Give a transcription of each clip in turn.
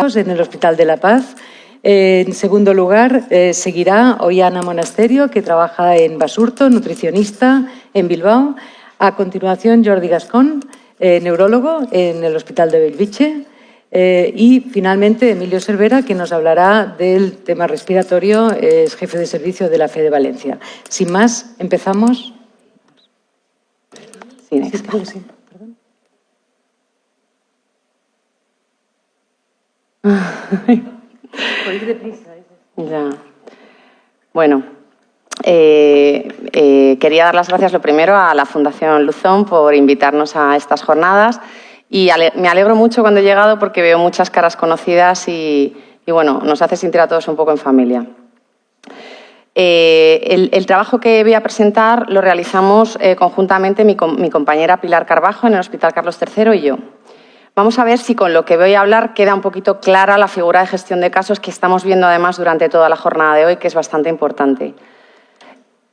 casos en el Hospital de la Paz. En segundo lugar, seguirá Ollana Monasterio, que trabaja en Basurto, nutricionista en Bilbao. A continuación, Jordi Gascón, neurólogo en el Hospital de Bellvitge. Y finalmente Emilio Cervera, que nos hablará del tema respiratorio, es jefe de servicio de la FE de Valencia. Sin más, empezamos. Sí, creo que sí. Perdón. Por ir deprisa. Ya. Bueno, quería dar las gracias lo primero a la Fundación Luzón por invitarnos a estas jornadas. Y me alegro mucho cuando he llegado porque veo muchas caras conocidas y bueno, nos hace sentir a todos un poco en familia. El trabajo que voy a presentar lo realizamos conjuntamente mi compañera Pilar Carbajo en el Hospital Carlos III y yo. Vamos a ver si con lo que voy a hablar queda un poquito clara la figura de gestión de casos que estamos viendo además durante toda la jornada de hoy, que es bastante importante.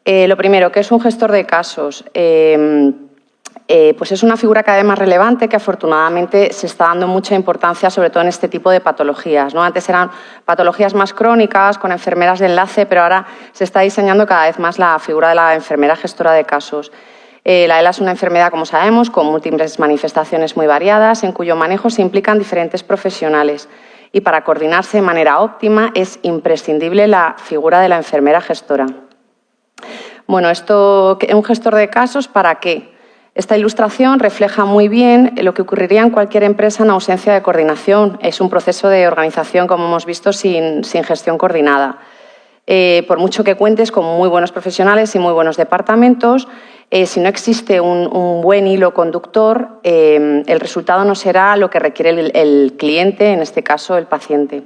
Lo primero, ¿qué es un gestor de casos? Pues es una figura cada vez más relevante que afortunadamente se está dando mucha importancia, sobre todo en este tipo de patologías, ¿no? Antes eran patologías más crónicas, con enfermeras de enlace, pero ahora se está diseñando cada vez más la figura de la enfermera gestora de casos. La ELA es una enfermedad, como sabemos, con múltiples manifestaciones muy variadas, en cuyo manejo se implican diferentes profesionales. Y para coordinarse de manera óptima es imprescindible la figura de la enfermera gestora. Bueno, un gestor de casos, ¿para qué? Esta ilustración refleja muy bien lo que ocurriría en cualquier empresa en ausencia de coordinación. Es un proceso de organización, como hemos visto, sin gestión coordinada. Por mucho que cuentes con muy buenos profesionales y muy buenos departamentos, si no existe un buen hilo conductor, el resultado no será lo que requiere el cliente, en este caso el paciente.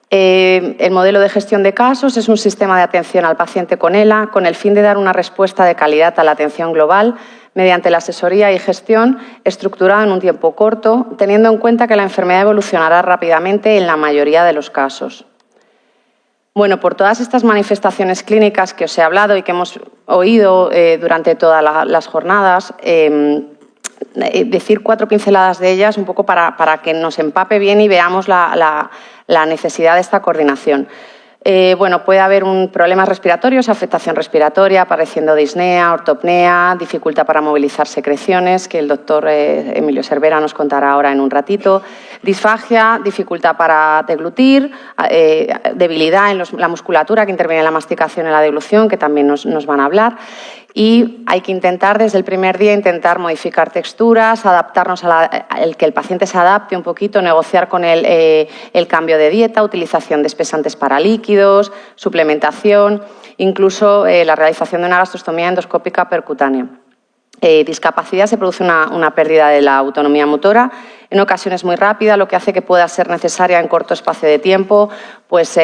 El modelo de gestión de casos es un sistema de atención al paciente con ELA con el fin de dar una respuesta de calidad a la atención global mediante la asesoría y gestión estructurada en un tiempo corto, teniendo en cuenta que la enfermedad evolucionará rápidamente en la mayoría de los casos. Bueno, por todas estas manifestaciones clínicas que os he hablado y que hemos oído durante todas las jornadas, decir 4 pinceladas de ellas un poco para que nos empape bien y veamos la necesidad de esta coordinación. Bueno, puede haber problemas respiratorios, afectación respiratoria, apareciendo disnea, ortopnea, dificultad para movilizar secreciones, que el doctor Emilio Cervera nos contará ahora en un ratito, disfagia, dificultad para deglutir, debilidad en la musculatura que interviene en la masticación y la deglución, que también nos van a hablar. Y hay que intentar desde el primer día modificar texturas, adaptarnos que el paciente se adapte un poquito, negociar con él el cambio de dieta, utilización de espesantes para líquidos, suplementación, incluso la realización de una gastrostomía endoscópica percutánea. Discapacidad, se produce una pérdida de la autonomía motora, en ocasiones muy rápida, lo que hace que pueda ser necesaria en corto espacio de tiempo, pues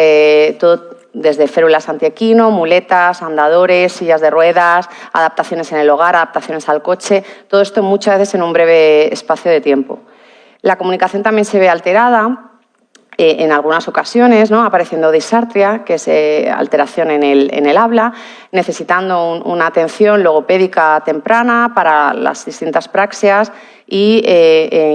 todo desde férulas antiequino, muletas, andadores, sillas de ruedas, adaptaciones en el hogar, adaptaciones al coche, todo esto muchas veces en un breve espacio de tiempo. La comunicación también se ve alterada en algunas ocasiones, ¿no? Apareciendo disartria, que es alteración en el habla, necesitando una atención logopédica temprana para las distintas praxias y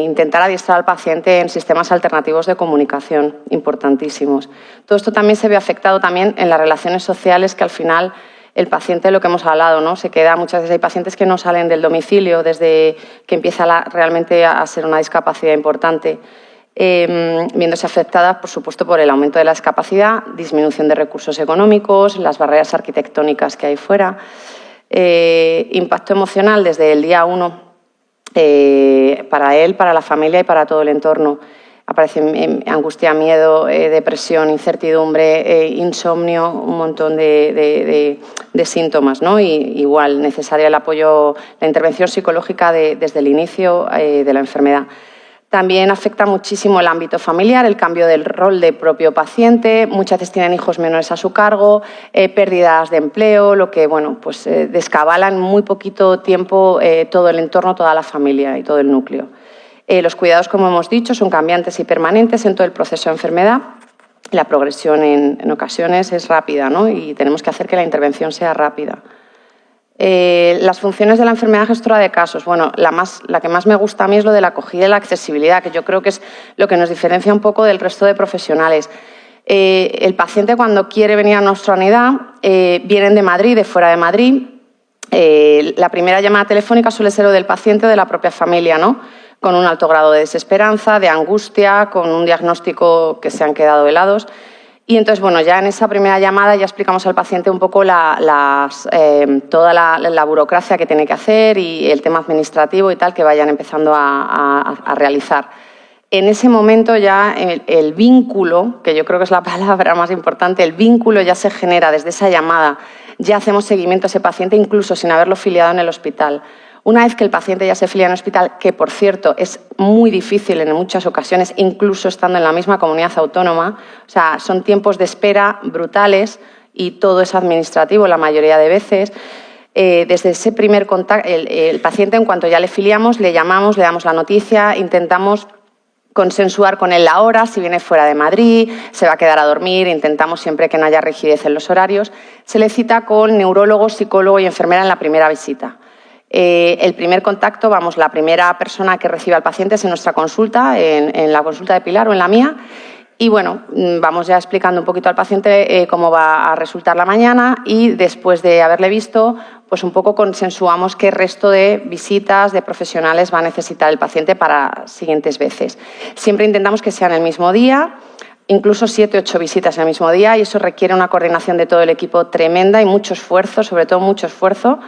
intentar adiestrar al paciente en sistemas alternativos de comunicación, importantísimos. Todo esto también se ve afectado también en las relaciones sociales, que al final el paciente, lo que hemos hablado, ¿no? Se queda, muchas veces hay pacientes que no salen del domicilio desde que empieza realmente a ser una discapacidad importante. Viéndose afectadas, por supuesto, por el aumento de la discapacidad, disminución de recursos económicos, las barreras arquitectónicas que hay fuera, impacto emocional desde el día 1 para él, para la familia y para todo el entorno. Aparece angustia, miedo, depresión, incertidumbre, insomnio, un montón de síntomas, ¿no? Y igual, necesaria el apoyo, la intervención psicológica desde el inicio de la enfermedad. También afecta muchísimo el ámbito familiar, el cambio del rol de propio paciente, muchas veces tienen hijos menores a su cargo, pérdidas de empleo, lo que bueno, pues, descabala en muy poquito tiempo todo el entorno, toda la familia y todo el núcleo. Los cuidados, como hemos dicho, son cambiantes y permanentes en todo el proceso de enfermedad. La progresión en ocasiones es rápida, ¿no? Y tenemos que hacer que la intervención sea rápida. Las funciones de la enfermedad gestora de casos. Bueno, la que más me gusta a mí es lo de la acogida y la accesibilidad, que yo creo que es lo que nos diferencia un poco del resto de profesionales. El paciente, cuando quiere venir a nuestra unidad, vienen de Madrid, de fuera de Madrid. La primera llamada telefónica suele ser o del paciente o de la propia familia, ¿no? Con un alto grado de desesperanza, de angustia, con un diagnóstico que se han quedado helados. Y entonces, bueno, ya en esa primera llamada ya explicamos al paciente un poco toda la burocracia que tiene que hacer y el tema administrativo y tal que vayan empezando a realizar. En ese momento ya el vínculo, que yo creo que es la palabra más importante, el vínculo ya se genera desde esa llamada. Ya hacemos seguimiento a ese paciente incluso sin haberlo filiado en el hospital. Una vez que el paciente ya se filia en el hospital, que por cierto es muy difícil en muchas ocasiones, incluso estando en la misma comunidad autónoma, o sea, son tiempos de espera brutales y todo es administrativo la mayoría de veces. Desde ese primer contacto, el paciente, en cuanto ya le filiamos, le llamamos, le damos la noticia, intentamos consensuar con él la hora, si viene fuera de Madrid, se va a quedar a dormir, intentamos siempre que no haya rigidez en los horarios. Se le cita con neurólogo, psicólogo y enfermera en la primera visita. El primer contacto, la primera persona que recibe al paciente es en nuestra consulta, en la consulta de Pilar o en la mía. Y bueno, vamos ya explicando un poquito al paciente cómo va a resultar la mañana y después de haberle visto, pues un poco consensuamos qué resto de visitas de profesionales va a necesitar el paciente para siguientes veces. Siempre intentamos que sea en el mismo día, incluso 7 o 8 visitas en el mismo día, y eso requiere una coordinación de todo el equipo tremenda y mucho esfuerzo, sobre todo mucho esfuerzo.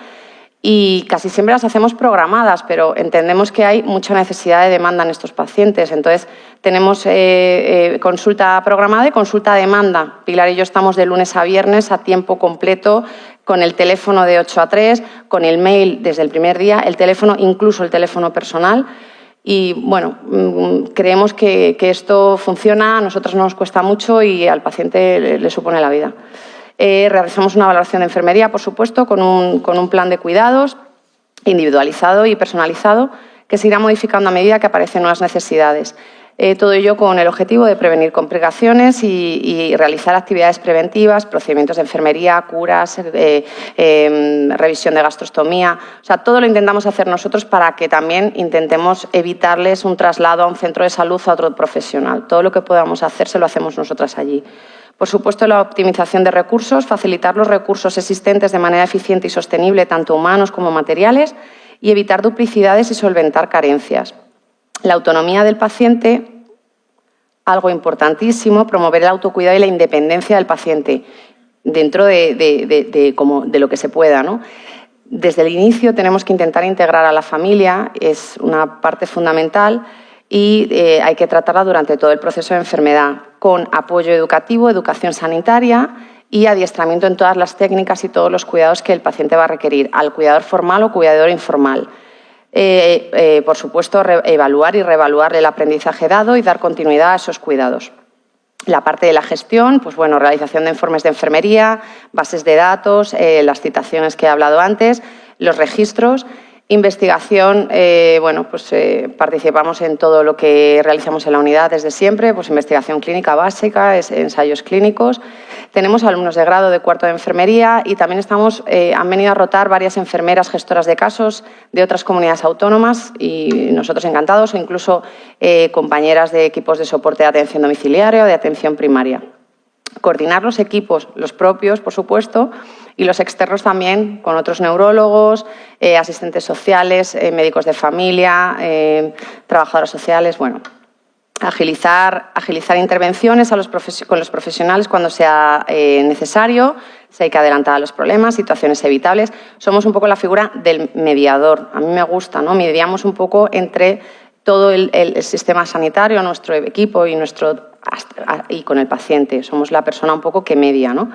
Y casi siempre las hacemos programadas, pero entendemos que hay mucha necesidad de demanda en estos pacientes. Entonces, tenemos consulta programada y consulta a demanda. Pilar y yo estamos de lunes a viernes a tiempo completo, con el teléfono de 8 a 3, con el mail desde el primer día, el teléfono, incluso el teléfono personal. Y bueno, creemos que esto funciona, a nosotros no nos cuesta mucho y al paciente le supone la vida. Realizamos una valoración de enfermería, por supuesto, con un plan de cuidados individualizado y personalizado que se irá modificando a medida que aparecen nuevas necesidades. Todo ello con el objetivo de prevenir complicaciones y realizar actividades preventivas, procedimientos de enfermería, curas, revisión de gastrostomía. O sea, todo lo intentamos hacer nosotros para que también intentemos evitarles un traslado a un centro de salud a otro profesional. Todo lo que podamos hacer se lo hacemos nosotras allí. Por supuesto, la optimización de recursos, facilitar los recursos existentes de manera eficiente y sostenible, tanto humanos como materiales, y evitar duplicidades y solventar carencias. La autonomía del paciente, algo importantísimo, promover el autocuidado y la independencia del paciente dentro de lo que se pueda, ¿no? Desde el inicio tenemos que intentar integrar a la familia, es una parte fundamental, y hay que tratarla durante todo el proceso de enfermedad, con apoyo educativo, educación sanitaria y adiestramiento en todas las técnicas y todos los cuidados que el paciente va a requerir, al cuidador formal o cuidador informal. Por supuesto, evaluar y reevaluar el aprendizaje dado y dar continuidad a esos cuidados. La parte de la gestión, pues bueno, realización de informes de enfermería, bases de datos, las citaciones que he hablado antes, los registros. Investigación, participamos en todo lo que realizamos en la unidad desde siempre, pues investigación clínica básica, ensayos clínicos. Tenemos alumnos de grado de cuarto de enfermería y también han venido a rotar varias enfermeras gestoras de casos de otras comunidades autónomas y nosotros encantados, o incluso compañeras de equipos de soporte de atención domiciliaria o de atención primaria. Coordinar los equipos, los propios, por supuesto, y los externos también, con otros neurólogos, asistentes sociales, médicos de familia, trabajadoras sociales. Bueno, agilizar intervenciones con los profesionales cuando sea necesario, si hay que adelantar a los problemas, situaciones evitables. Somos un poco la figura del mediador. A mí me gusta, ¿no? Mediamos un poco entre todo el sistema sanitario, nuestro equipo y con el paciente. Somos la persona un poco que media, ¿no?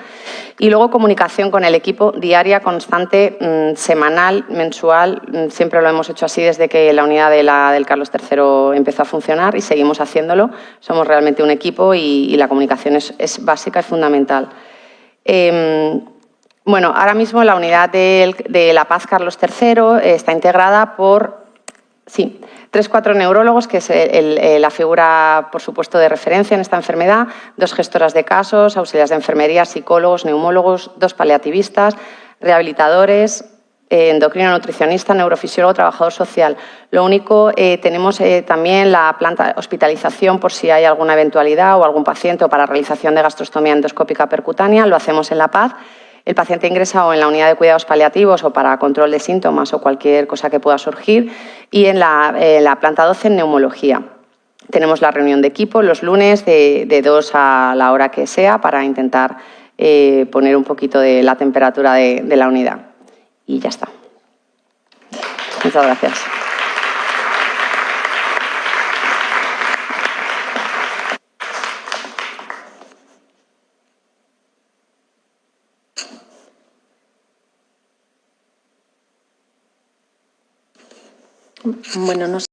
Y luego comunicación con el equipo diaria, constante, semanal, mensual. Siempre lo hemos hecho así desde que la unidad del Carlos III empezó a funcionar y seguimos haciéndolo. Somos realmente un equipo y la comunicación es básica y fundamental. Bueno, ahora mismo la unidad de La Paz Carlos III está integrada por 3-4 neurólogos, que es la figura, por supuesto, de referencia en esta enfermedad, 2 gestoras de casos, auxiliares de enfermería, psicólogos, neumólogos, 2 paliativistas, rehabilitadores, endocrino, nutricionista, neurofisiólogo, trabajador social. Lo único, tenemos también la planta hospitalización por si hay alguna eventualidad o algún paciente o para realización de gastrostomía endoscópica percutánea, lo hacemos en La Paz. El paciente ingresa o en la unidad de cuidados paliativos o para control de síntomas o cualquier cosa que pueda surgir, y en la planta 12 en neumología. Tenemos la reunión de equipo los lunes de 2 a la hora que sea para intentar poner un poquito de la temperatura de la unidad. Y ya está. Muchas gracias. Bueno, no sé.